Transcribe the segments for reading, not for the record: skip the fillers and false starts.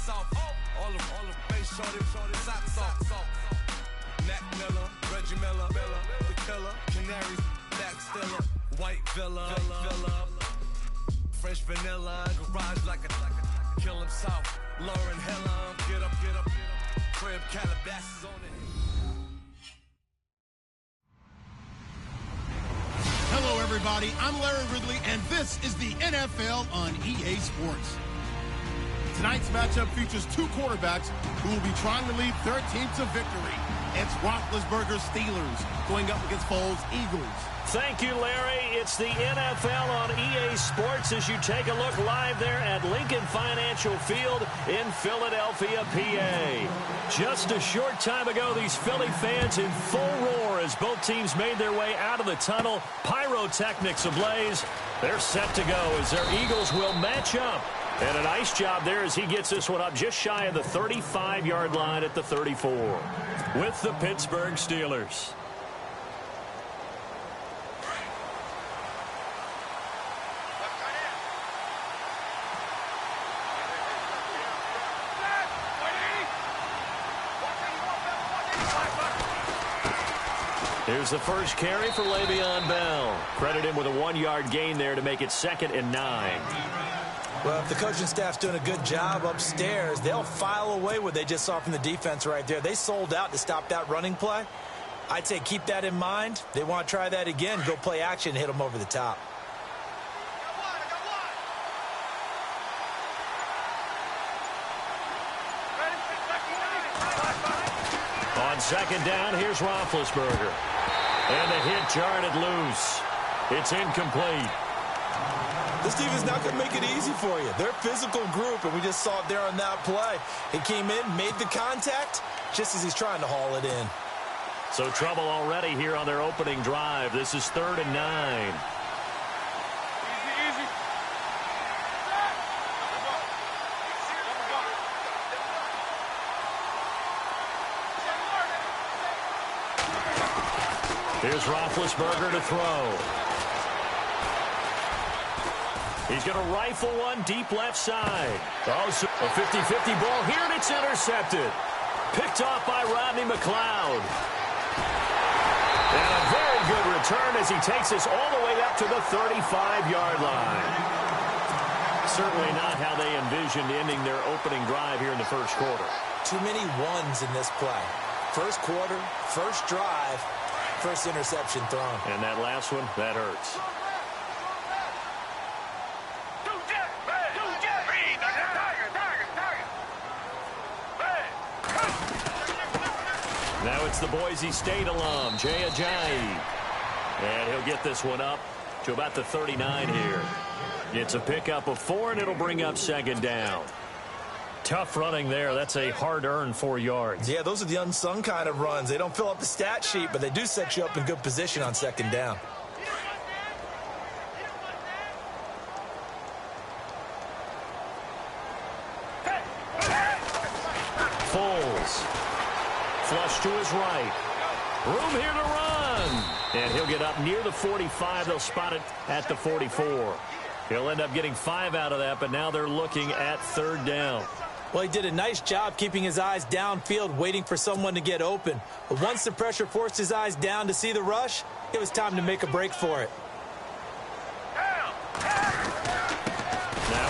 off. All the face shorty, socks off. Mac Miller, Reggie Miller, the killer, Canaries, Black Stiller, White Villa, Fresh Vanilla, garage like a kill him south. Lauren Hiller, get up, crib Calabasas on it. Hello, everybody. I'm Larry Ridley, and this is the NFL on EA Sports. Tonight's matchup features two quarterbacks who will be trying to lead their team to victory. It's Roethlisberger's Steelers going up against Foles' Eagles. Thank you, Larry. It's the NFL on EA Sports as you take a look live there at Lincoln Financial Field in Philadelphia, PA. Just a short time ago, these Philly fans in full roar as both teams made their way out of the tunnel. Pyrotechnics ablaze. They're set to go as their Eagles will match up. And a nice job there as he gets this one up just shy of the 35-yard line at the 34 with the Pittsburgh Steelers. Here's the first carry for Le'Veon Bell. Credit him with a 1-yard gain there to make it 2nd and 9. Well, if the coaching staff's doing a good job upstairs, they'll file away what they just saw from the defense right there. They sold out to stop that running play. I'd say keep that in mind. They want to try that again, go play action, hit them over the top. On 2nd down, here's Roethlisberger. And the hit jarred it loose. It's incomplete. This defense not going to make it easy for you. They're a physical group, and we just saw it there on that play. He came in, made the contact, just as he's trying to haul it in. So trouble already here on their opening drive. This is 3rd and 9. Easy. Here's Roethlisberger to throw. He's going to rifle one deep left side. Oh, so a 50-50 ball here, and it's intercepted. Picked off by Rodney McLeod. And a very good return as he takes us all the way up to the 35-yard line. Certainly not how they envisioned ending their opening drive here in the first quarter. Too many ones in this play. First quarter, first drive, first interception thrown. And that last one, that hurts. Now it's the Boise State alum, Jay Ajayi. And he'll get this one up to about the 39 here. It's a pickup of 4, and it'll bring up 2nd down. Tough running there. That's a hard-earned 4 yards. Yeah, those are the unsung kind of runs. They don't fill up the stat sheet, but they do set you up in good position on 2nd down. Flush to his right. Room here to run. And he'll get up near the 45. They'll spot it at the 44. He'll end up getting 5 out of that, but now they're looking at 3rd down. Well, he did a nice job keeping his eyes downfield, waiting for someone to get open. But once the pressure forced his eyes down to see the rush, it was time to make a break for it. Now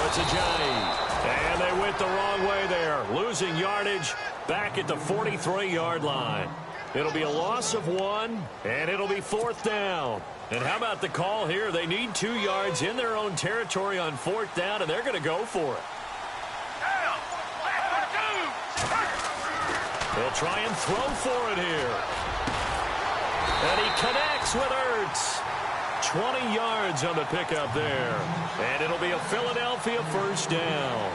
it's Ajayi. And they went the wrong way there. Losing yardage back at the 43-yard line. It'll be a loss of 1, and it'll be 4th down. And how about the call here? They need 2 yards in their own territory on 4th down, and they're going to go for it. They'll try and throw for it here. And he connects with Ertz. 20 yards on the pickup there. And it'll be a Philadelphia 1st down.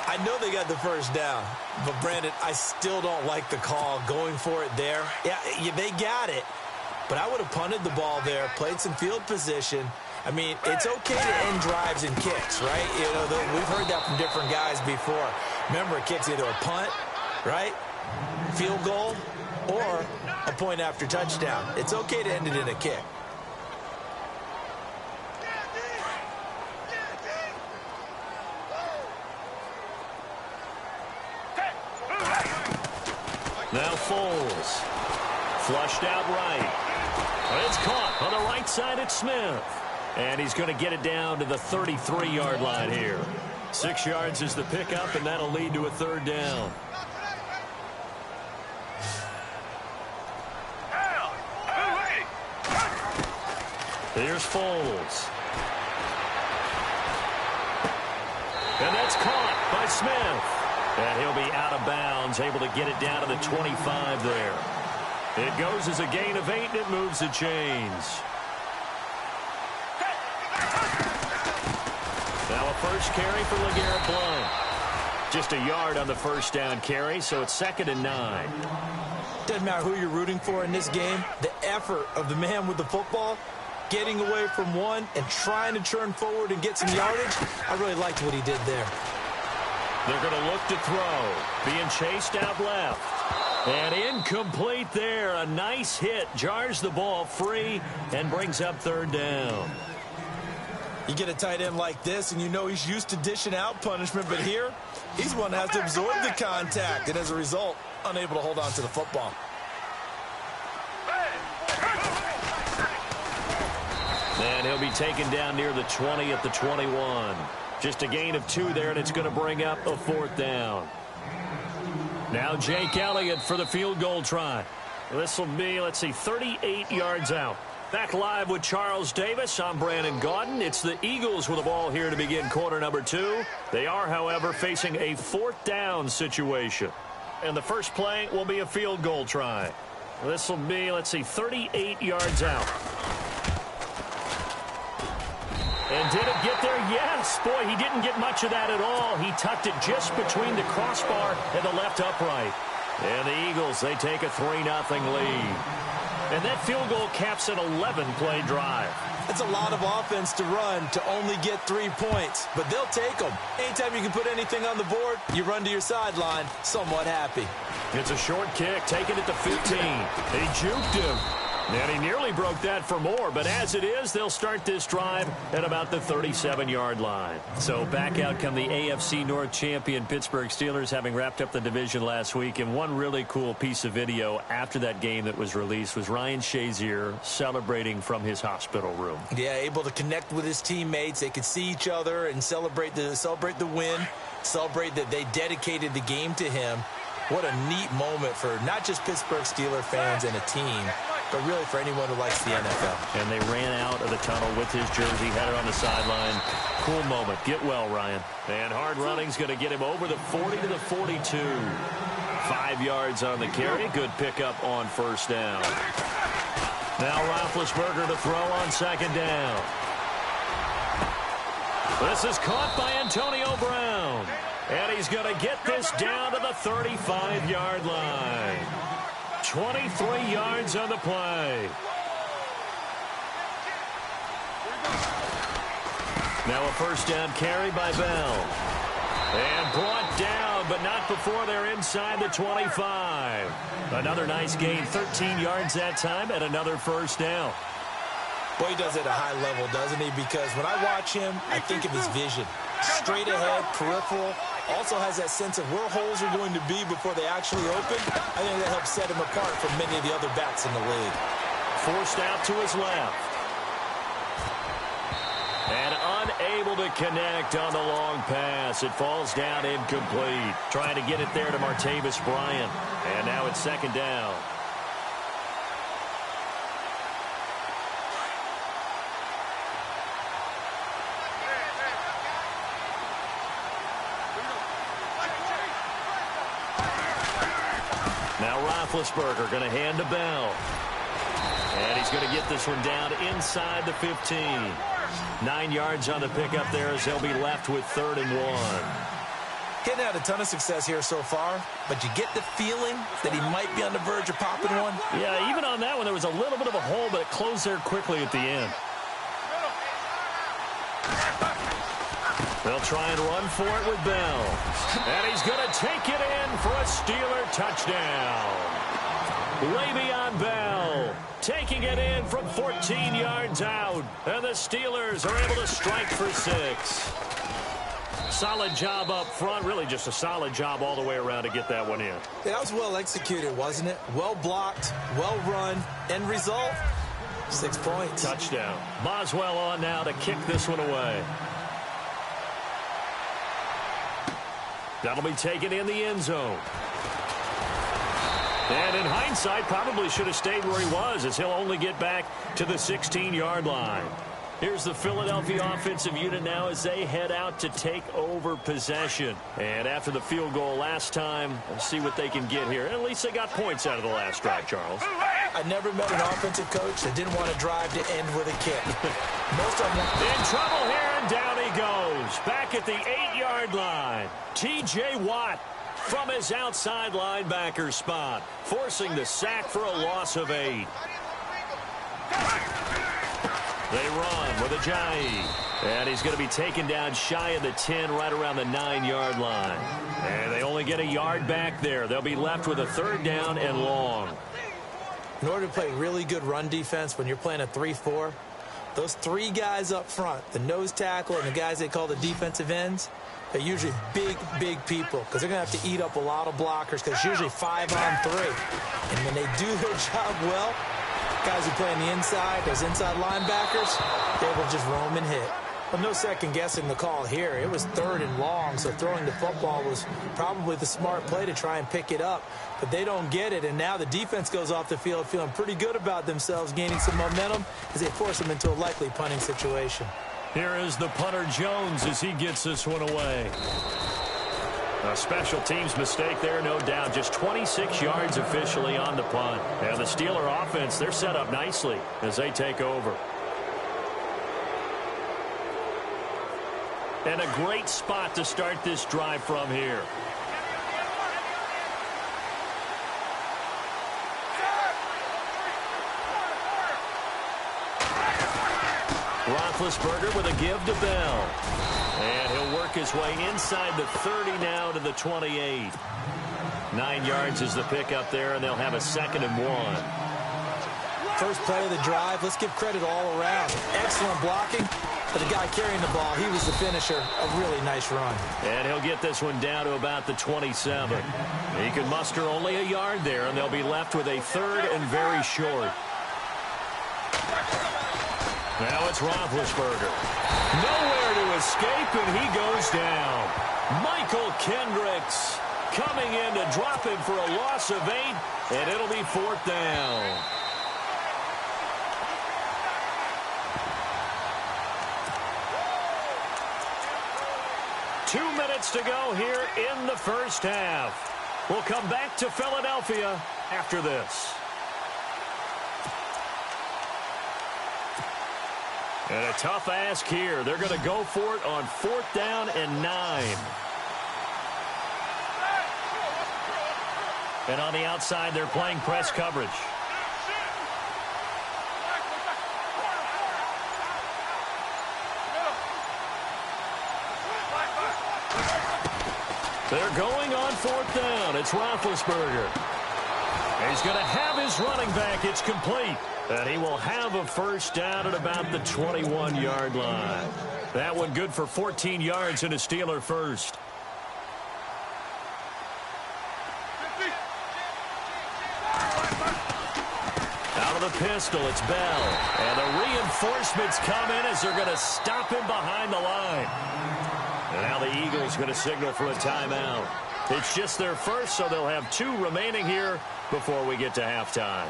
I know they got the 1st down, but Brandon, I still don't like the call going for it there. Yeah, they got it, but I would have punted the ball there, played some field position. I mean, it's okay to end drives and kicks, right? You know, we've heard that from different guys before. Remember, a kick's either a punt, right, field goal, or a point after touchdown. It's okay to end it in a kick. Now Foles. Flushed out right. It's caught on the right side at Smith. And he's going to get it down to the 33-yard line here. 6 yards is the pickup, and that'll lead to a third down. Here's Foles. And that's caught by Smith. And he'll be out of bounds, able to get it down to the 25 there. It goes as a gain of 8, and it moves the chains. Now a first carry for LeGarrette Blount. Just a yard on the first down carry, so it's 2nd and 9. Doesn't matter who you're rooting for in this game. The effort of the man with the football, getting away from one and trying to turn forward and get some yardage, I really liked what he did there. They're going to look to throw. Being chased out left. And incomplete there. A nice hit. Jars the ball free and brings up third down. You get a tight end like this, and you know he's used to dishing out punishment, but here, he's one that has to absorb the contact, and as a result, unable to hold on to the football. And he'll be taken down near the 20 at the 21. Just a gain of 2 there, and it's going to bring up a 4th down. Now Jake Elliott for the field goal try. This will be, 38 yards out. Back live with Charles Davis. I'm Brandon Gaudin. It's the Eagles with the ball here to begin quarter number 2. They are, however, facing a 4th down situation. And the first play will be a field goal try. This will be, 38 yards out. And did it get there? Yes. Boy, he didn't get much of that at all. He tucked it just between the crossbar and the left upright. And the Eagles, they take a 3-0 lead. And that field goal caps an 11-play drive. It's a lot of offense to run to only get 3 points, but they'll take them. Anytime you can put anything on the board, you run to your sideline somewhat happy. It's a short kick, taken at the 15. He juked him. And he nearly broke that for more, but as it is, they'll start this drive at about the 37-yard line. So back out come the AFC North champion Pittsburgh Steelers, having wrapped up the division last week. And one really cool piece of video after that game that was released was Ryan Shazier celebrating from his hospital room. Yeah, able to connect with his teammates. They could see each other and celebrate the win, celebrate that they dedicated the game to him. What a neat moment for not just Pittsburgh Steelers fans and a team, but really for anyone who likes the NFL. And they ran out of the tunnel with his jersey, had it on the sideline. Cool moment. Get well, Ryan. And hard running's going to get him over the 40 to the 42. 5 yards on the carry. Good pickup on first down. Now Roethlisberger to throw on second down. This is caught by Antonio Brown. And he's going to get this down to the 35-yard line. 23 yards on the play. Now a first down carry by Bell. And brought down, but not before they're inside the 25. Another nice gain, 13 yards that time, and another first down. Boy, he does it at a high level, doesn't he? Because when I watch him, I think of his vision. Straight ahead, peripheral. Also has that sense of where holes are going to be before they actually open. I think that helps set him apart from many of the other backs in the league. Forced out to his left. And unable to connect on the long pass. It falls down incomplete. Trying to get it there to Martavis Bryant. And now it's second down. Now Roethlisberger going to hand to Bell. And he's going to get this one down inside the 15. 9 yards on the pickup there as they'll be left with 3rd and 1. Getting had a ton of success here so far, but you get the feeling that he might be on the verge of popping one. Yeah, even on that one, there was a little bit of a hole, but it closed there quickly at the end. They'll try and run for it with Bell. And he's going to take it in for a Steeler touchdown. Le'Veon Bell taking it in from 14 yards out. And the Steelers are able to strike for 6. Solid job up front. Really just a solid job all the way around to get that one in. Yeah, that was well executed, wasn't it? Well blocked, well run. End result, 6 points. Touchdown. Boswell on now to kick this one away. That'll be taken in the end zone. And in hindsight, probably should have stayed where he was, as he'll only get back to the 16-yard line. Here's the Philadelphia offensive unit now as they head out to take over possession. And after the field goal last time, let's see what they can get here. At least they got points out of the last drive, Charles. I never met an offensive coach that didn't want to drive to end with a kick. Most of them in trouble here, and down he goes. Back at the 8-yard line. T.J. Watt from his outside linebacker spot, forcing the sack for a loss of 8. They run with Ajayi. And he's going to be taken down shy of the 10, right around the 9-yard line. And they only get a yard back there. They'll be left with a 3rd down and long. In order to play really good run defense when you're playing a 3-4, those 3 guys up front, the nose tackle and the guys they call the defensive ends, they're usually big, big people because they're going to have to eat up a lot of blockers because it's usually 5 on 3. And when they do their job well, guys who play on the inside, those inside linebackers, they will just roam and hit. But no second guessing the call here. It was 3rd and long, so throwing the football was probably the smart play to try and pick it up. But they don't get it, and now the defense goes off the field feeling pretty good about themselves, gaining some momentum as they force them into a likely punting situation. Here is the punter Jones as he gets this one away. A special teams mistake there, no doubt. Just 26 yards officially on the punt. And the Steeler offense, they're set up nicely as they take over. And a great spot to start this drive from here. Roethlisberger with a give to Bell. And he'll work his way inside the 30 now to the 28. 9 yards is the pickup there, and they'll have a 2nd and 1. First play of the drive, let's give credit all around. Excellent blocking. For the guy carrying the ball, he was the finisher. A really nice run. And he'll get this one down to about the 27. He can muster only a yard there, and they'll be left with a 3rd and very short. Now it's Roethlisberger. Nowhere to escape, and he goes down. Michael Kendricks coming in to drop him for a loss of 8, and it'll be 4th down. Two minutes to go here in the first half. We'll come back to Philadelphia after this. And a tough ask here. They're going to go for it on 4th down and 9. And on the outside, they're playing press coverage. They're going on 4th down. It's Roethlisberger. He's going to have his running back. It's complete. And he will have a 1st down at about the 21-yard line. That one good for 14 yards and a Steeler first. Out of the pistol, it's Bell. And the reinforcements come in as they're going to stop him behind the line. And now the Eagles going to signal for a timeout. It's just their first, so they'll have 2 remaining here before we get to halftime.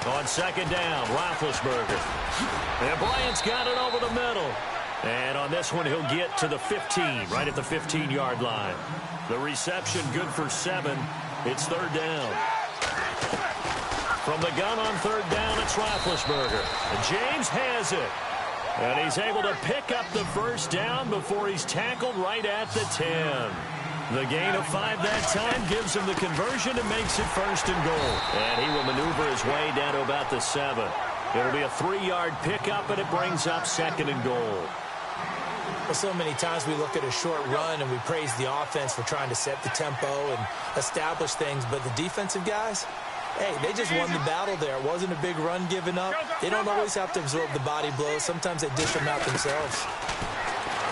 On 2nd down, Roethlisberger. And Bryant's got it over the middle. And on this one, he'll get to the 15, right at the 15-yard line. The reception good for 7. It's 3rd down. From the gun on 3rd down, it's Roethlisberger. And James has it. And he's able to pick up the 1st down before he's tackled right at the 10. The gain of 5 that time gives him the conversion and makes it 1st and goal. And he will maneuver his way down to about the 7. It'll be a 3-yard pickup, and it brings up 2nd and goal. Well, so many times we look at a short run and we praise the offense for trying to set the tempo and establish things, but the defensive guys, Hey, they just won the battle there. It wasn't a big run given up. They don't always have to absorb the body blows. Sometimes they dish them out themselves.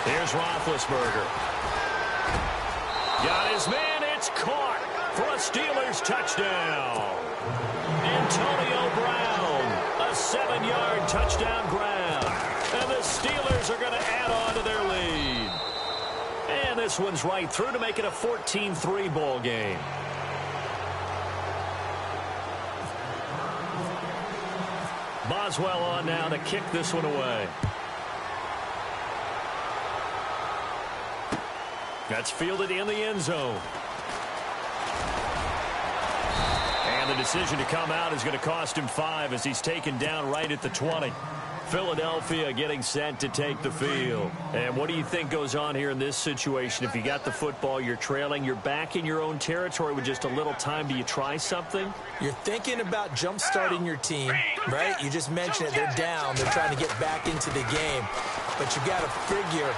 Here's Roethlisberger. Got his man. It's caught for a Steelers touchdown. Antonio Brown, a 7-yard touchdown grab. And the Steelers are going to add on to their lead. And this one's right through to make it a 14-3 ball game. Boswell on now to kick this one away. That's fielded in the end zone. And the decision to come out is going to cost him 5 as he's taken down right at the 20. Philadelphia getting set to take the field. And what do you think goes on here in this situation? If you got the football, you're trailing, you're back in your own territory with just a little time. Do you try something? You're thinking about jump-starting your team, right? You just mentioned it. They're down. They're trying to get back into the game. But you got to figure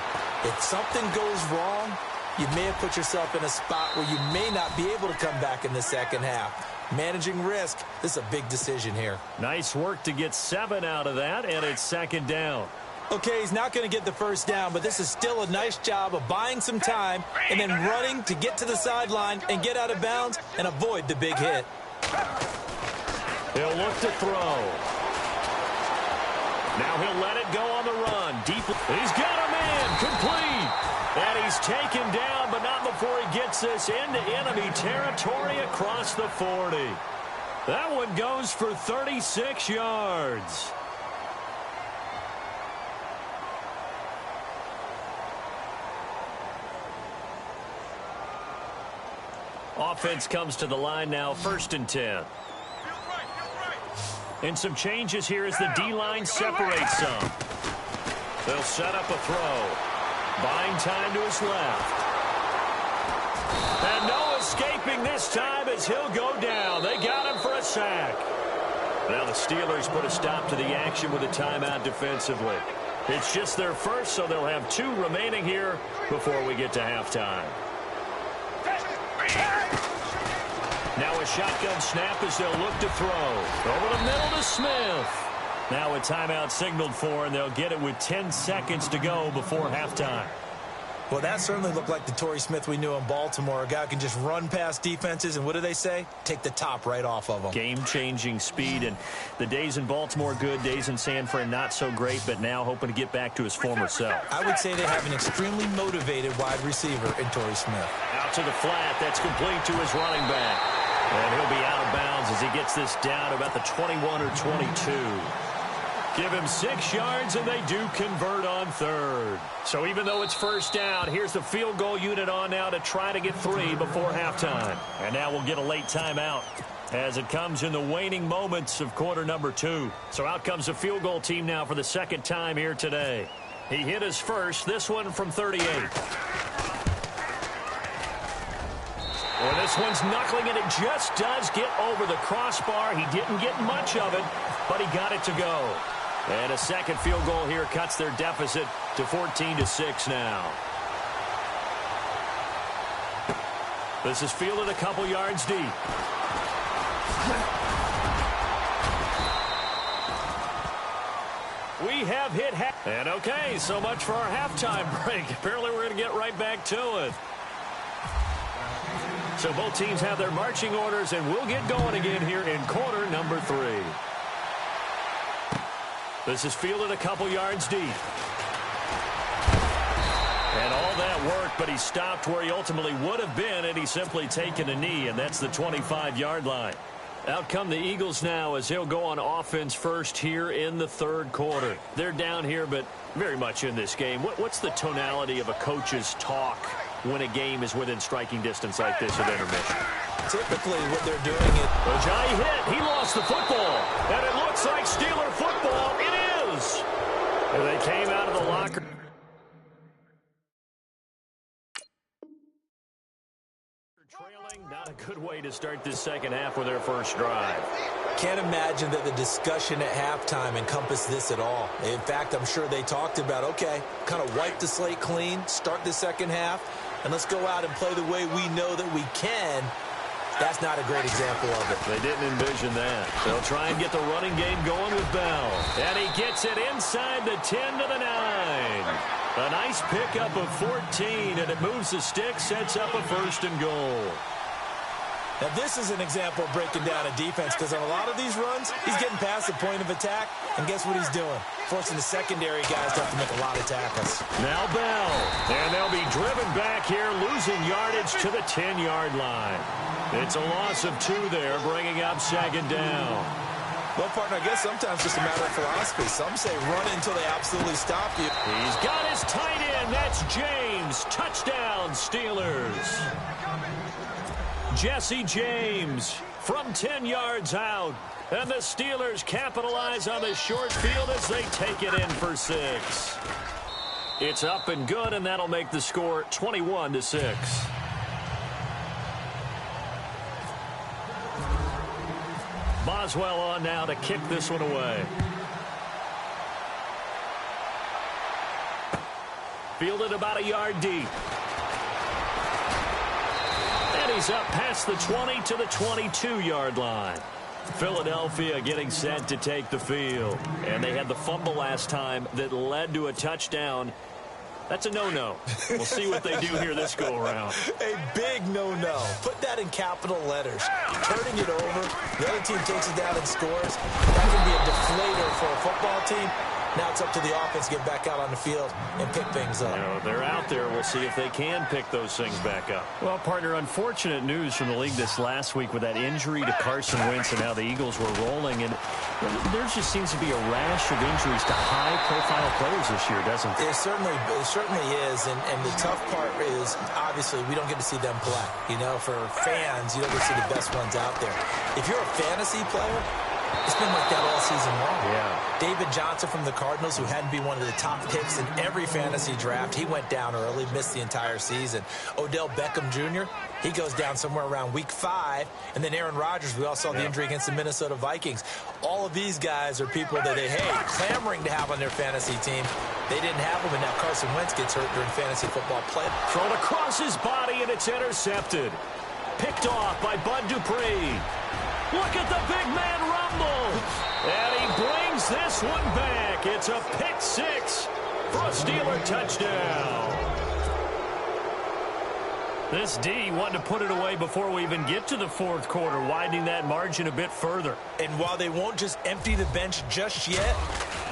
if something goes wrong, you may have put yourself in a spot where you may not be able to come back in the second half. Managing risk, this is a big decision here. Nice work to get 7 out of that, and it's second down. Okay, he's not going to get the first down, but this is still a nice job of buying some time and then running to get to the sideline and get out of bounds and avoid the big hit. He'll look to throw. Now he'll let it go on the run. Deep. He's got a man. Complete. And he's taken down, but not before he gets this into enemy territory across the 40. That one goes for 36 yards. Offense comes to the line now, 1st and 10. And some changes here as the D-line separates some. They'll set up a throw. Buying time to his left. And no escaping this time as he'll go down. They got him for a sack. Now the Steelers put a stop to the action with a timeout defensively. It's just their first, so they'll have 2 remaining here before we get to halftime. Now a shotgun snap as they'll look to throw. Over the middle to Smith. Now a timeout signaled for, and they'll get it with 10 seconds to go before halftime. Well, that certainly looked like the Torrey Smith we knew in Baltimore. A guy who can just run past defenses, and what do they say? Take the top right off of them. Game-changing speed, and the days in Baltimore good, days in San Fran not so great, but now hoping to get back to his former self. I would say they have an extremely motivated wide receiver in Torrey Smith. Out to the flat. That's complete to his running back. And he'll be out of bounds as he gets this down to about the 21 or 22. Give him 6 yards, and they do convert on 3rd. So even though it's 1st down, here's the field goal unit on now to try to get 3 before halftime. And now we'll get a late timeout as it comes in the waning moments of quarter number 2. So out comes the field goal team now for the 2nd time here today. He hit his first, this one from 38. Well, this one's knuckling, and it just does get over the crossbar. He didn't get much of it, but he got it to go. And a second field goal here cuts their deficit to 14-6 now. This is fielded a couple yards deep. We have hit half. And okay, so much for our halftime break. Apparently we're going to get right back to it. So both teams have their marching orders, and we'll get going again here in quarter number 3. This is fielded a couple yards deep. And all that work, but he stopped where he ultimately would have been, and he's simply taken a knee, and that's the 25-yard line. Out come the Eagles now as he'll go on offense first here in the 3rd quarter. They're down here, but very much in this game. What's the tonality of a coach's talk when a game is within striking distance like this at intermission? Typically what they're doing is... Ojai hit. He lost the football. And it looks like Steeler football. It is. And they came out of the locker. Trailing, not a good way to start this second half with their first drive. Can't imagine that the discussion at halftime encompassed this at all. In fact, I'm sure they talked about, okay, kind of wipe the slate clean, start the second half, and let's go out and play the way we know that we can That's not a great example of it. They didn't envision that. They'll try and get the running game going with Bell. And he gets it inside the 10 to the 9. A nice pickup of 14, and it moves the stick, sets up a 1st and goal. Now, this is an example of breaking down a defense, because on a lot of these runs, he's getting past the point of attack, and guess what he's doing? Forcing the secondary guys to have to make a lot of tackles. Now Bell, and they'll be driven back here, losing yardage to the 10-yard line. It's a loss of 2 there, bringing up 2nd down. Well, partner, I guess sometimes it's just a matter of philosophy. Some say run until they absolutely stop you. He's got his tight end. That's James. Touchdown, Steelers. Jesse James from 10 yards out. And the Steelers capitalize on the short field as they take it in for 6. It's up and good, and that'll make the score 21-6. Boswell on now to kick this one away. Fielded about a yard deep. And he's up past the 20 to the 22-yard line. Philadelphia getting set to take the field. And they had the fumble last time that led to a touchdown. That's a no-no. We'll see what they do here this go-around. A big no-no. Put that in capital letters. Turning it over, the other team takes it down and scores. That can be a deflator for a football team. Now it's up to the offense to get back out on the field and pick things up. You know, they're out there. We'll see if they can pick those things back up. Well, partner, unfortunate news from the league this last week with that injury to Carson Wentz and how the Eagles were rolling. And there just seems to be a rash of injuries to high-profile players this year, doesn't there? It certainly is. And the tough part is, obviously, we don't get to see them play. You know, for fans, you don't get to see the best ones out there. If you're a fantasy player, it's been like that all season long. Yeah. David Johnson from the Cardinals, who had to be one of the top picks in every fantasy draft, he went down early, missed the entire season. Odell Beckham Jr., he goes down somewhere around week 5. And then Aaron Rodgers, we all saw the injury against the Minnesota Vikings. All of these guys are people that they, clamoring to have on their fantasy team. They didn't have them, and now Carson Wentz gets hurt during fantasy football play. Thrown across his body, and it's intercepted. Picked off by Bud Dupree. Look at the big man rumble. And he brings this one back. It's a pick 6 for a Steeler touchdown. This D wanted to put it away before we even get to the 4th quarter, widening that margin a bit further. And while they won't just empty the bench just yet,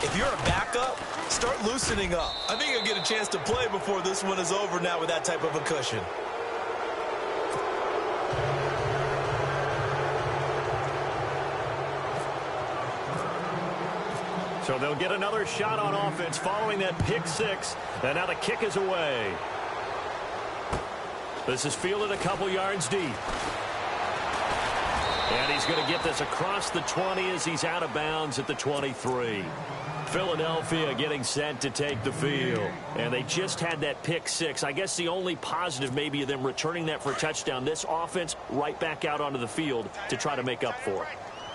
if you're a backup, start loosening up. I think you'll get a chance to play before this one is over now with that type of a cushion. So they'll get another shot on offense following that pick 6. And now the kick is away. This is fielded a couple yards deep. And he's going to get this across the 20 as he's out of bounds at the 23. Philadelphia getting set to take the field. And they just had that pick 6. I guess the only positive maybe of them returning that for a touchdown. This offense right back out onto the field to try to make up for it.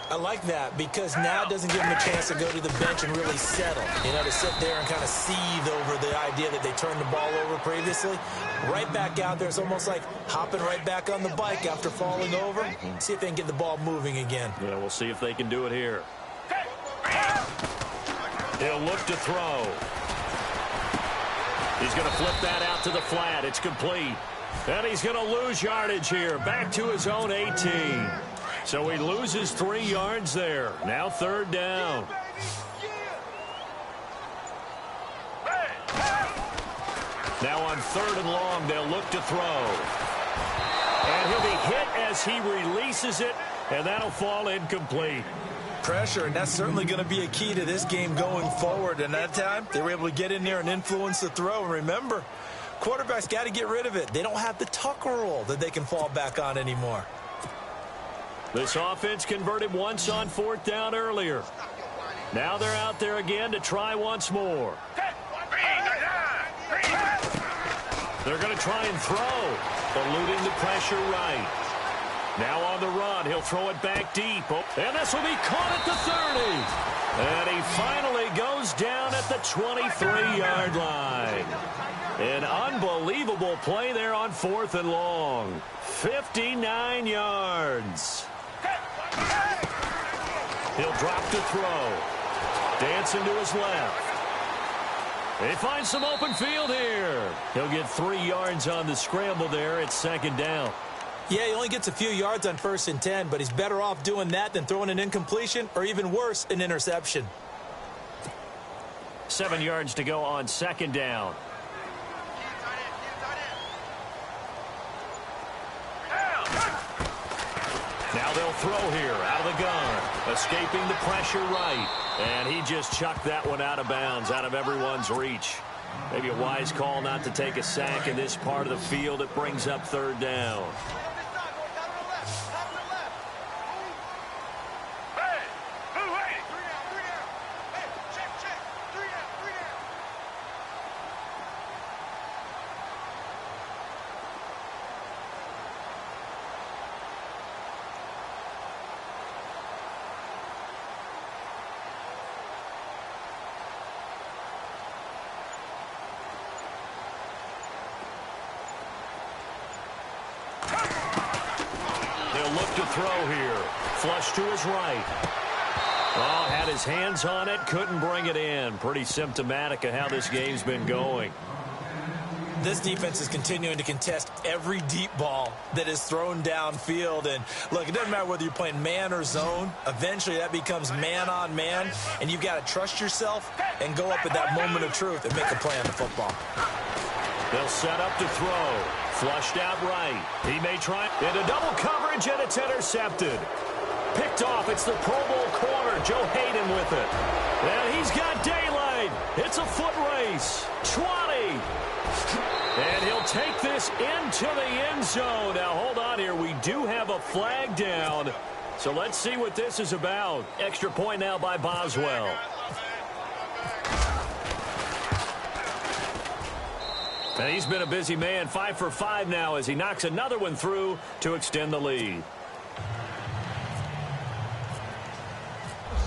I like that because now it doesn't give them a chance to go to the bench and really settle. You know, to sit there and kind of seethe over the idea that they turned the ball over previously. Right back out there. It's almost like hopping right back on the bike after falling over. See if they can get the ball moving again. Yeah, we'll see if they can do it here. He'll look to throw. He's going to flip that out to the flat. It's complete. And he's going to lose yardage here. Back to his own 18. So he loses 3 yards there. Now 3rd down. Now on 3rd and long, they'll look to throw. And he'll be hit as he releases it, and that'll fall incomplete. Pressure, and that's certainly going to be a key to this game going forward. And that time, they were able to get in there and influence the throw. And remember, quarterbacks got to get rid of it. They don't have the Tucker rule that they can fall back on anymore. This offense converted once on 4th down earlier. Now they're out there again to try once more. They're going to try and throw, eluding the pressure right. Now on the run, he'll throw it back deep. And this will be caught at the 30. And he finally goes down at the 23-yard line. An unbelievable play there on 4th and long. 59 yards. He'll drop to throw. Dancing to his left. They find some open field here. He'll get 3 yards on the scramble there. It's 2nd down. Yeah, he only gets a few yards on 1st and 10, but he's better off doing that than throwing an incompletion or even worse, an interception. 7 yards to go on 2nd down. Now they'll throw here out of the gun. Escaping the pressure right. And he just chucked that one out of bounds, out of everyone's reach. Maybe a wise call not to take a sack in this part of the field. It brings up 3rd down. He'll look to throw here. Flush to his right. Oh, had his hands on it, couldn't bring it in. Pretty symptomatic of how this game's been going. This defense is continuing to contest every deep ball that is thrown downfield. And, look, it doesn't matter whether you're playing man or zone. Eventually, that becomes man-on-man, and you've got to trust yourself and go up at that moment of truth and make a play on the football. They'll set up to throw. Flushed out right. He may try into double coverage, and it's intercepted. Picked off. It's the Pro Bowl corner, Joe Hayden, with it. And he's got daylight. It's a foot race. 20. And he'll take this into the end zone. Now, hold on here. We do have a flag down. So let's see what this is about. Extra point now by Boswell. And he's been a busy man, 5 for 5 now as he knocks another one through to extend the lead.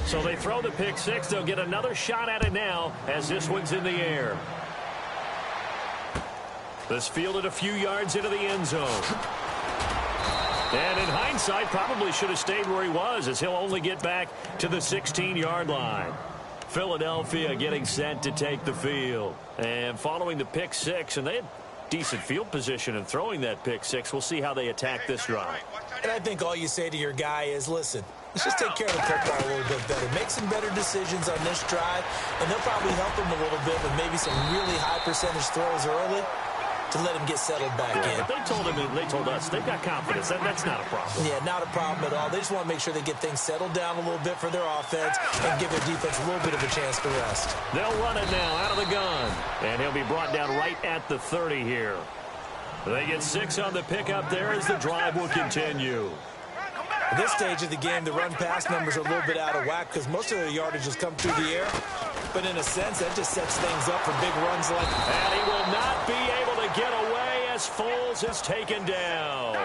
So they throw the pick six. They'll get another shot at it now as this one's in the air. This fielded a few yards into the end zone. And in hindsight, probably should have stayed where he was as he'll only get back to the 16-yard line. Philadelphia getting set to take the field. And following the pick six, and they had decent field position in throwing that pick six. We'll see how they attack this drive. And I think all you say to your guy is, listen, let's just take care of the football a little bit better. Make some better decisions on this drive, and they'll probably help him a little bit with maybe some really high percentage throws early to let him get settled back in. But they told us they've got confidence. That's not a problem. Yeah, not a problem at all. They just want to make sure they get things settled down a little bit for their offense and give their defense a little bit of a chance to rest. They'll run it now out of the gun. And he'll be brought down right at the 30 here. They get 6 on the pickup there as the drive will continue. At this stage of the game, the run-pass numbers are a little bit out of whack because most of their yardage has come through the air. But in a sense, that just sets things up for big runs like that. And he will not be able to get away as Foles is taken down.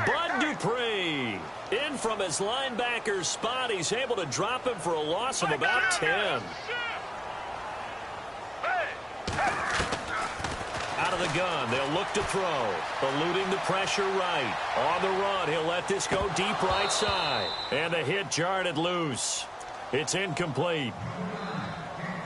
Bud Dupree in from his linebacker's spot. He's able to drop him for a loss of about 10. Out of the gun, they'll look to throw. Eluding the pressure right. On the run, he'll let this go deep right side. And the hit jarred it loose. It's incomplete.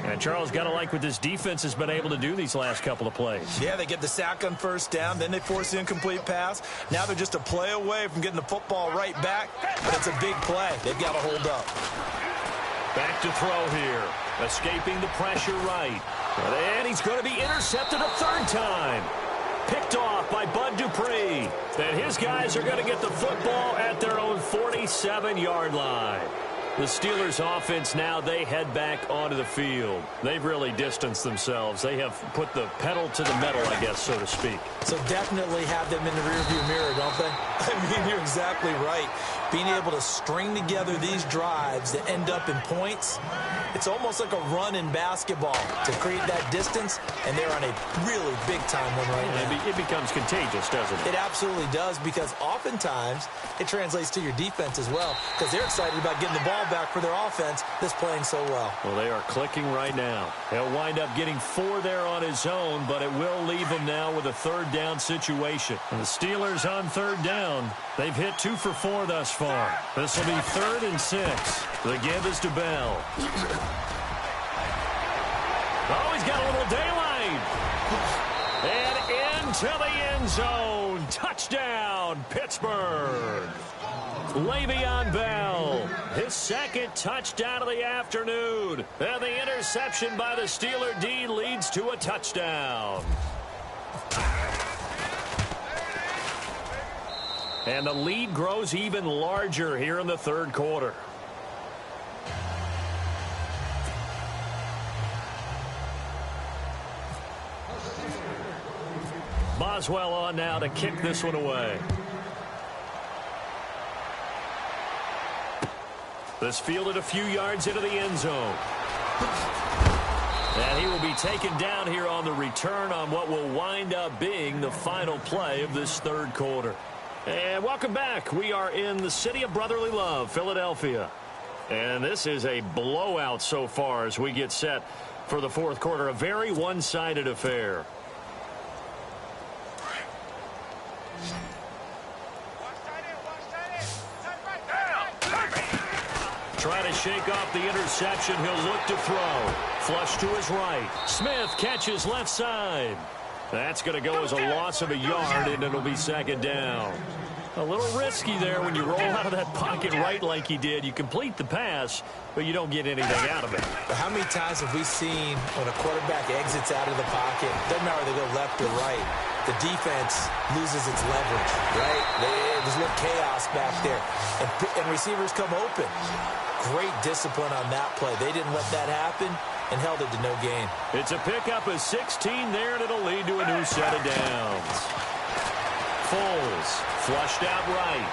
And Charles, got to like what this defense has been able to do these last couple of plays. Yeah, they get the sack on first down, then they force the incomplete pass. Now they're just a play away from getting the football right back, but it's a big play. They've got to hold up. Back to throw here. Escaping the pressure right. And he's going to be intercepted a third time. Picked off by Bud Dupree. And his guys are going to get the football at their own 47-yard line. The Steelers' offense now, they head back onto the field. They've really distanced themselves. They have put the pedal to the metal, I guess, so to speak. So definitely have them in the rearview mirror, don't they? I mean, you're exactly right. Being able to string together these drives that end up in points, it's almost like a run in basketball to create that distance, and they're on a really big-time one right now. It becomes contagious, doesn't it? It absolutely does, because oftentimes it translates to your defense as well, because they're excited about getting the ball back for their offense that's playing so well. Well, they are clicking right now. He'll wind up getting 4 there on his own, but it will leave him now with a third down situation. And the Steelers on third down, they've hit 2 for 4 thus far. This will be 3rd and 6. The give is to Bell. Oh, he's got a little daylight. And into the end zone. Touchdown, Pittsburgh. Le'Veon Bell, his 2nd touchdown of the afternoon. And the interception by the Steeler D leads to a touchdown. And the lead grows even larger here in the 3rd quarter. Boswell on now to kick this one away. This fielded a few yards into the end zone. And he will be taken down here on the return on what will wind up being the final play of this 3rd quarter. And welcome back. We are in the city of brotherly love, Philadelphia. And this is a blowout so far as we get set for the 4th quarter. A very one-sided affair. Trying to shake off the interception. He'll look to throw. Flush to his right. Smith catches left side. That's going to go as a loss of a yard, and it'll be 2nd down. A little risky there when you roll out of that pocket right like he did. You complete the pass, but you don't get anything out of it. But how many times have we seen when a quarterback exits out of the pocket, doesn't matter whether they go left or right, the defense loses its leverage, right? There's a little chaos back there, and receivers come open. Great discipline on that play. They didn't let that happen and held it to no gain. It's a pickup of 16 there, and it'll lead to a new set of downs. Foles flushed out right.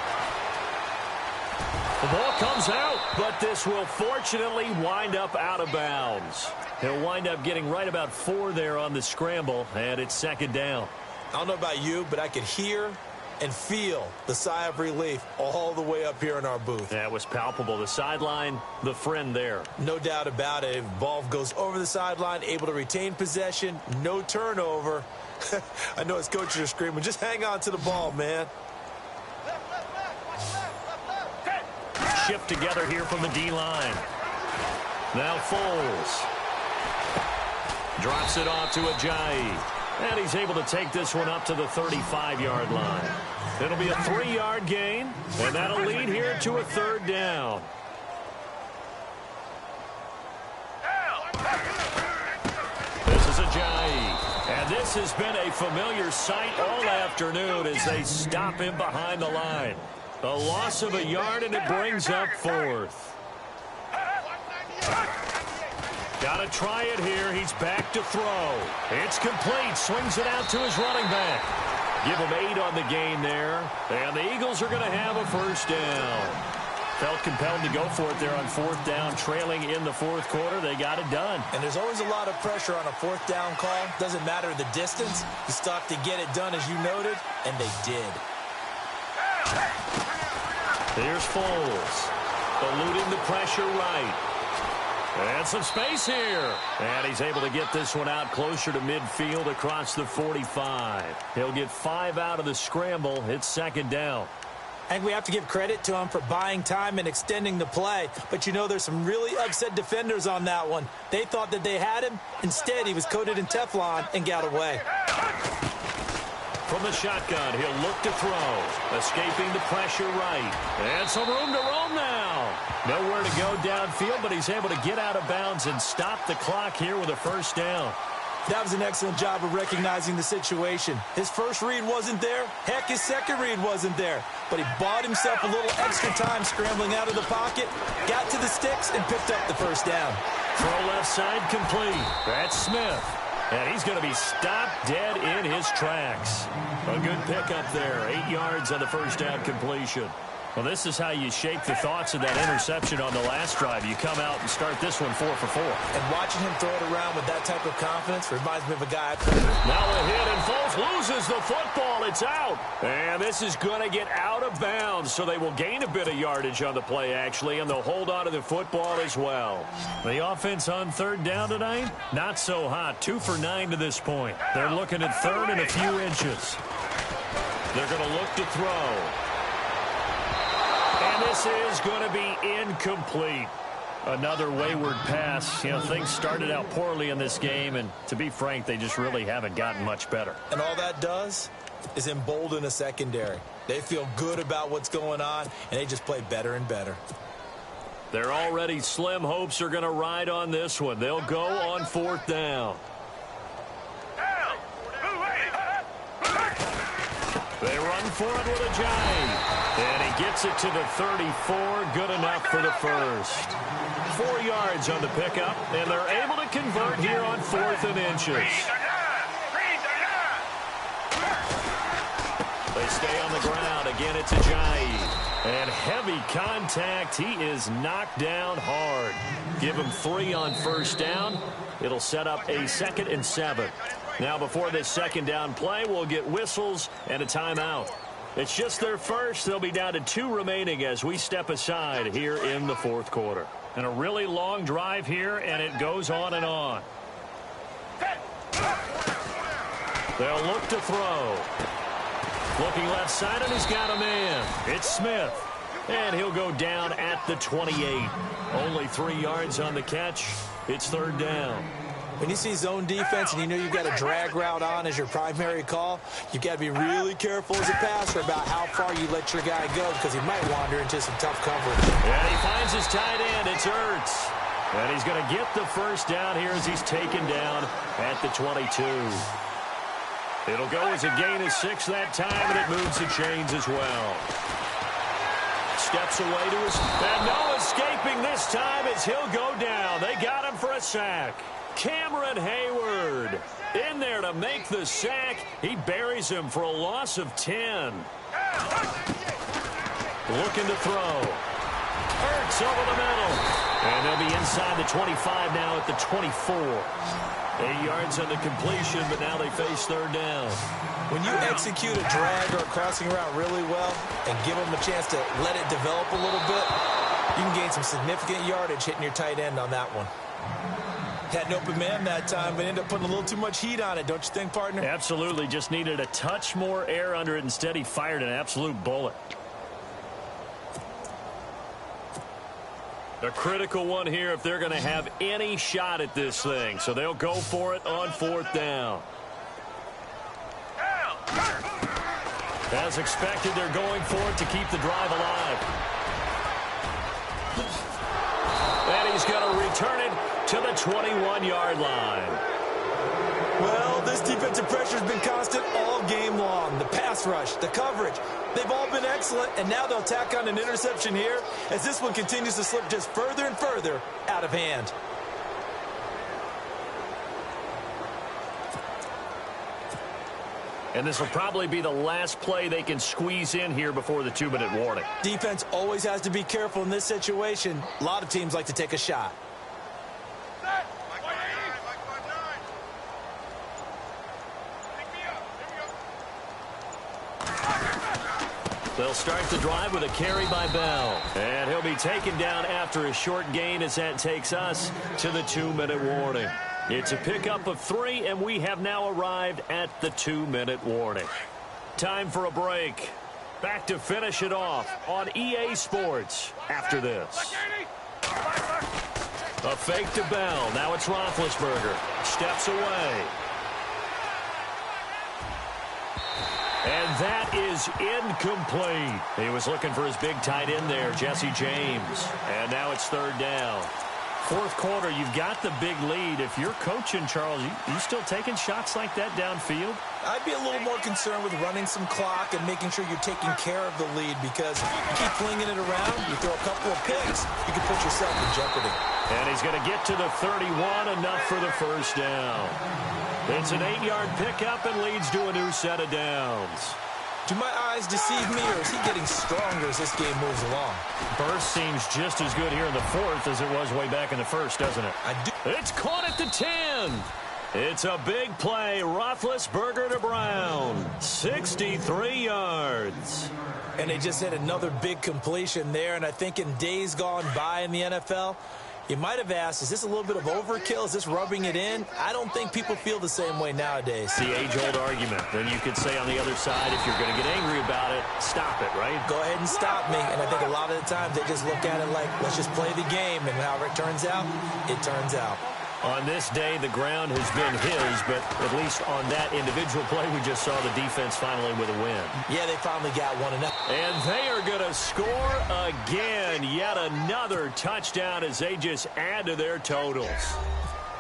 The ball comes out, but this will fortunately wind up out of bounds. He'll wind up getting right about 4 there on the scramble, and it's 2nd down. I don't know about you, but I could hear and feel the sigh of relief all the way up here in our booth. That was palpable. The sideline, the friend there. No doubt about it. Ball goes over the sideline, able to retain possession, no turnover. I know his coaches are screaming, just hang on to the ball, man. Shift together here from the D-line. Now Foles. Drops it off to Ajayi. And he's able to take this one up to the 35-yard line. It'll be a 3-yard gain, and that'll lead here to a 3rd down. This is Ajayi. And this has been a familiar sight all afternoon as they stop him behind the line. A loss of a yard, and it brings up 4th. Got to try it here. He's back to throw. It's complete. Swings it out to his running back. Give him 8 on the gain there. And the Eagles are going to have a 1st down. Felt compelled to go for it there on 4th down, trailing in the 4th quarter. They got it done. And there's always a lot of pressure on a 4th down call. Doesn't matter the distance. You stop to get it done, as you noted, and they did. Here's Foles. Eluding the pressure right. And some space here. And he's able to get this one out closer to midfield across the 45. He'll get 5 out of the scramble. It's 2nd down. I think we have to give credit to him for buying time and extending the play. But, you know, there's some really upset defenders on that one. They thought that they had him. Instead, he was coated in Teflon and got away. From the shotgun, he'll look to throw. Escaping the pressure right. And some room to roam now. Nowhere to go downfield, but he's able to get out of bounds and stop the clock here with a 1st down. That was an excellent job of recognizing the situation. His first read wasn't there. Heck, his second read wasn't there. But he bought himself a little extra time scrambling out of the pocket, got to the sticks, and picked up the 1st down. Throw left side complete. That's Smith. And he's going to be stopped dead in his tracks. A good pickup there. 8 yards on the 1st down completion. Well, this is how you shape the thoughts of that interception on the last drive. You come out and start this one 4 for 4. And watching him throw it around with that type of confidence reminds me of a guy. Now a hit, and Foles loses the football. It's out. And this is going to get out of bounds, so they will gain a bit of yardage on the play, actually, and they'll hold on to the football as well. The offense on third down tonight, not so hot. 2 for 9 to this point. They're looking at third and a few inches. They're going to look to throw. And this is going to be incomplete. Another wayward pass. You know, things started out poorly in this game, and to be frank, they just really haven't gotten much better. And all that does is embolden a secondary. They feel good about what's going on, and they just play better and better. Their already slim hopes are going to ride on this one. They'll go on fourth down. They run for it with a giant. And he gets it to the 34. Good enough for the first. 4 yards on the pickup, and they're able to convert here on 4th and inches. They stay on the ground. Again, it's Ajayi. And heavy contact. He is knocked down hard. Give him 3 on first down. It'll set up a 2nd and 7. Now, before this second down play, we'll get whistles and a timeout. It's just their first. They'll be down to 2 remaining as we step aside here in the 4th quarter. And a really long drive here, and it goes on and on. They'll look to throw. Looking left side, and he's got a man. It's Smith. And he'll go down at the 28. Only 3 yards on the catch. It's third down. When you see zone defense and you know you've got a drag route on as your primary call, you've got to be really careful as a passer about how far you let your guy go because he might wander into some tough coverage. And he finds his tight end. It's Ertz. And he's going to get the first down here as he's taken down at the 22. It'll go as a gain of 6 that time, and it moves the chains as well. Steps away to his... And no escaping this time as he'll go down. They got him for a sack. Cameron Hayward in there to make the sack. He buries him for a loss of 10. Looking to throw. Ertz over the middle. And they'll be inside the 25 now at the 24. 8 yards on the completion, but now they face third down. When you execute a drag or a crossing route really well and give them a chance to let it develop a little bit, you can gain some significant yardage hitting your tight end on that one. Had an open man that time, but ended up putting a little too much heat on it, don't you think, partner? Absolutely. Just needed a touch more air under it. Instead, he fired an absolute bullet. A critical one here if they're going to have any shot at this thing. So they'll go for it on fourth down. As expected, they're going for it to keep the drive alive. And he's going to return it to the 21-yard line. Well, this defensive pressure has been constant all game long. The pass rush, the coverage, they've all been excellent, and now they'll tack on an interception here as this one continues to slip just further and further out of hand. And this will probably be the last play they can squeeze in here before the 2-minute warning. Defense always has to be careful in this situation. A lot of teams like to take a shot. They'll start the drive with a carry by Bell. And he'll be taken down after a short gain as that takes us to the 2-minute warning. It's a pickup of 3, and we have now arrived at the 2-minute warning. Time for a break. Back to finish it off on EA Sports after this. A fake to Bell. Now it's Roethlisberger. Steps away. And that is incomplete. He was looking for his big tight end there, Jesse James. And now it's third down. Fourth quarter, you've got the big lead. If you're coaching, Charles, you still taking shots like that downfield? I'd be a little more concerned with running some clock and making sure you're taking care of the lead because you keep flinging it around, you throw a couple of picks, you can put yourself in jeopardy. And he's going to get to the 31, enough for the first down. It's an 8-yard pickup and leads to a new set of downs. Do my eyes deceive me, or is he getting stronger as this game moves along? Burst seems just as good here in the fourth as it was way back in the first, doesn't it? It's caught at the 10. It's a big play. Roethlisberger to Brown. 63 yards. And they just hit another big completion there. And I think in days gone by in the NFL, you might have asked, is this a little bit of overkill? Is this rubbing it in? I don't think people feel the same way nowadays. The age-old argument. Then you could say on the other side, if you're going to get angry about it, stop it, right? Go ahead and stop me. And I think a lot of the times they just look at it like, let's just play the game. And however it turns out, it turns out. On this day, the ground has been his, but at least on that individual play, we just saw the defense finally with a win. Yeah, they finally got one enough. And they are going to score again. Yet another touchdown as they just add to their totals.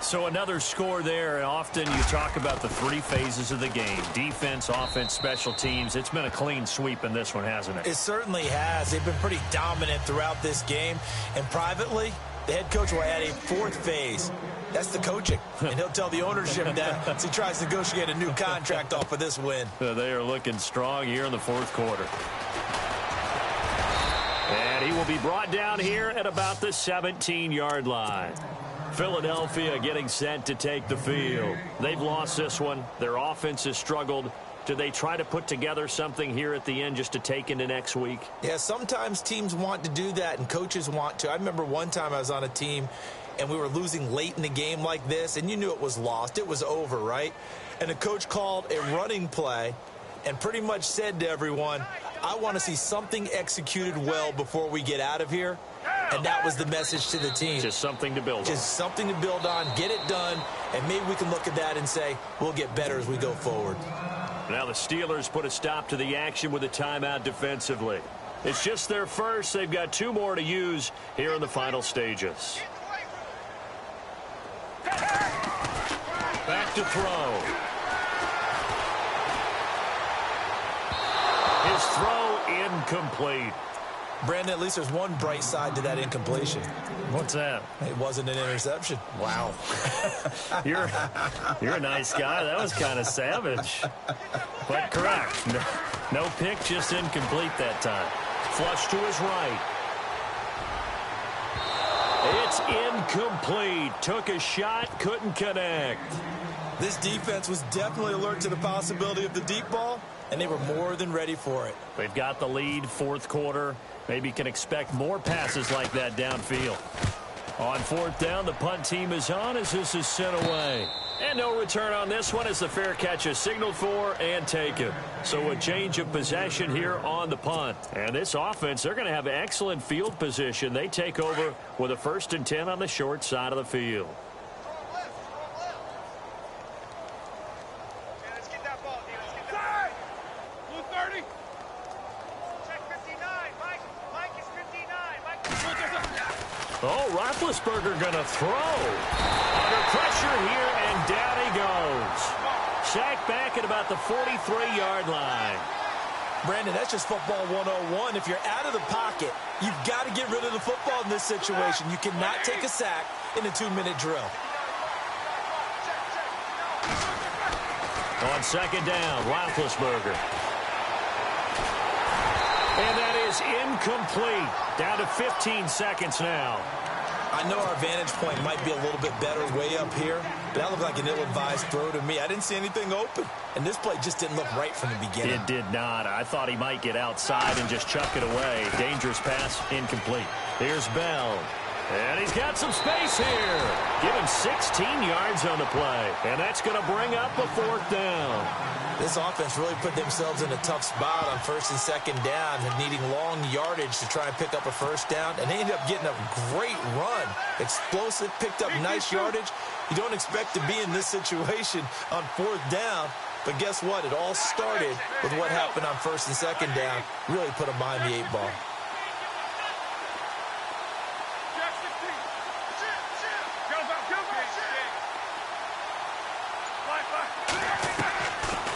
So another score there, and often you talk about the three phases of the game. Defense, offense, special teams. It's been a clean sweep in this one, hasn't it? It certainly has. They've been pretty dominant throughout this game. And privately, the head coach will add a fourth phase. That's the coaching. And he'll tell the ownership that as he tries to negotiate a new contract off of this win. They are looking strong here in the fourth quarter. And he will be brought down here at about the 17-yard line. Philadelphia getting set to take the field. They've lost this one. Their offense has struggled. Do they try to put together something here at the end just to take into next week? Yeah, sometimes teams want to do that and coaches want to. I remember one time I was on a team and we were losing late in the game like this, and you knew it was lost. It was over, right? And the coach called a running play and pretty much said to everyone, I want to see something executed well before we get out of here. And that was the message to the team. Just something to build on. Just something to build on, get it done, and maybe we can look at that and say, we'll get better as we go forward. Now the Steelers put a stop to the action with a timeout defensively. It's just their first. They've got two more to use here in the final stages. Back to throw. His throw incomplete. Brandon, at least there's one bright side to that incompletion. What's that? It wasn't an interception. Wow. You're a nice guy. That was kind of savage. But correct. No pick, just incomplete that time. Flush to his right. It's incomplete. Took a shot, couldn't connect. This defense was definitely alert to the possibility of the deep ball, and they were more than ready for it. They've got the lead, fourth quarter. Maybe can expect more passes like that downfield. On fourth down, the punt team is on as this is sent away. And no return on this one as the fair catch is signaled for and taken. So a change of possession here on the punt. And this offense, they're going to have excellent field position. They take over with a 1st and 10 on the short side of the field. Oh, Roethlisberger going to throw. Under pressure here, and down he goes. Sacked back at about the 43-yard line. Brandon, that's just football 101. If you're out of the pocket, you've got to get rid of the football in this situation. You cannot take a sack in a 2-minute drill. On second down, Roethlisberger. And that is incomplete. Down to 15 seconds now. I know our vantage point might be a little bit better way up here, but that looked like an ill-advised throw to me. I didn't see anything open, and this play just didn't look right from the beginning. It did not. I thought he might get outside and just chuck it away. Dangerous pass, incomplete. Here's Bell. And he's got some space here. Give him 16 yards on the play. And that's going to bring up a fourth down. This offense really put themselves in a tough spot on 1st and 2nd down, needing long yardage to try and pick up a first down. And they ended up getting a great run. Explosive, picked up nice yardage. You don't expect to be in this situation on 4th down. But guess what? It all started with what happened on 1st and 2nd down. Really put them behind the 8 ball.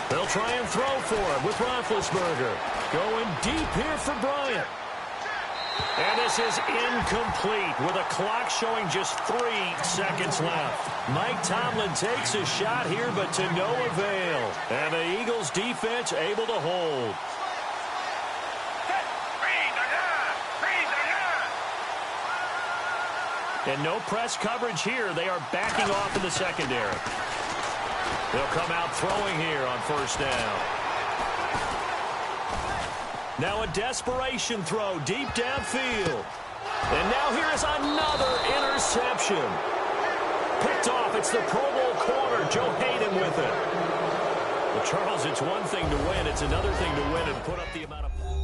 They'll try and throw for him with Roethlisberger. Going deep here for Bryant. And this is incomplete with a clock showing just 3 seconds left. Mike Tomlin takes a shot here, but to no avail. And the Eagles defense able to hold. And no press coverage here. They are backing off in the secondary. They'll come out throwing here on first down. Now a desperation throw deep downfield. And now here is another interception. Picked off. It's the Pro Bowl corner, Joe Hayden with it. Well, Charles, it's one thing to win. It's another thing to win and put up the amount of...